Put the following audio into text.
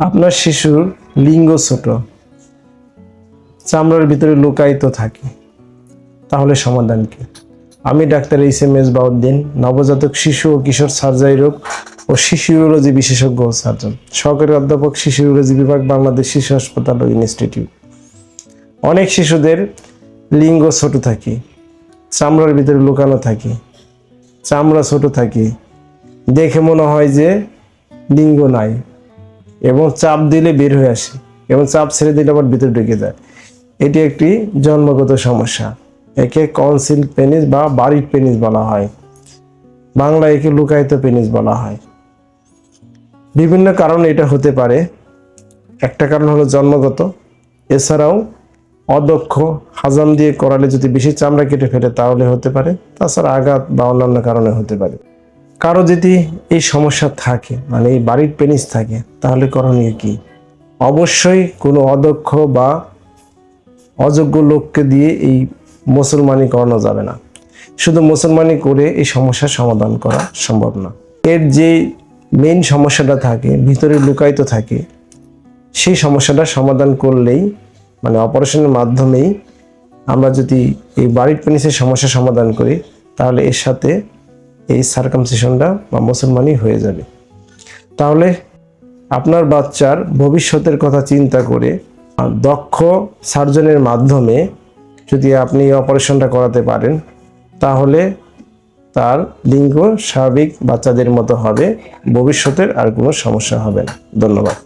আপনার শিশুর লিঙ্গ ছোট, চামড়ার ভিতরে লুকায়িত থাকে, তাহলে সমাধান কি? আমি ডাক্তার এইচ.এম. মেজবাউদ্দিন, নবজাতক শিশু ও কিশোর সার্জারি রোগ ও শিশু ইউরোলজি বিশেষজ্ঞ ও সার্জন, সহকারী অধ্যাপক, শিশু ইউরোলজি বিভাগ, বাংলাদেশ শিশু হাসপাতাল ও ইনস্টিটিউট। অনেক শিশুদের লিঙ্গ ছোট থাকে, চামড়ার ভিতরে লুকানো থাকে, চামড়া ছোট থাকে, দেখে মনে হয় যে লিঙ্গ নাই, এবং চাপ দিলে বের হয়ে আসে, এবং চাপ ছেড়ে দিলে আবার ভিতরে ঢুকে যায়। এটি একটি জন্মগত সমস্যা। একে কনসিল পেনিস বা বারিড পেনিস বলা হয়, বাংলায় একে লুকায়িত পেনিস বলা হয়। বিভিন্ন কারণে এটা হতে পারে। একটা কারণ হলো জন্মগত, এছাড়াও অদক্ষ হাজাম দিয়ে করালে যদি বেশি চামড়া কেটে ফেলে তাহলে হতে পারে, তাছাড়া আঘাত বা অন্যান্য কারণে হতে পারে। কারো যদি এই সমস্যা থাকে, মানে এই বারিড পেনিস থাকে, তাহলে করণীয় কি? অবশ্যই কোনো অদক্ষ বা অযোগ্য লোককে দিয়ে এই মুসলমানি করানো যাবে না। শুধু মুসলমানি করে এই সমস্যার সমাধান করা সম্ভব না। এর যে মেইন সমস্যাটা থাকে, ভিতরে লুকায়িত থাকে, সেই সমস্যাটা সমাধান করলেই, মানে অপারেশনের মাধ্যমেই আমরা যদি এই বারিড পেনিসের সমস্যা সমাধান করি, তাহলে এর সাথে এই সার্কামসিশনটা বা মুসলমানি হয়ে যাবে। তাহলে আপনার বাচ্চার ভবিষ্যতের কথা চিন্তা করে দক্ষ সার্জনের মাধ্যমে যদি আপনি এই অপারেশনটা করাতে পারেন, তাহলে তার লিঙ্গ স্বাভাবিক বাচ্চাদের মতো হবে, ভবিষ্যতের আর কোনো সমস্যা হবে না। ধন্যবাদ।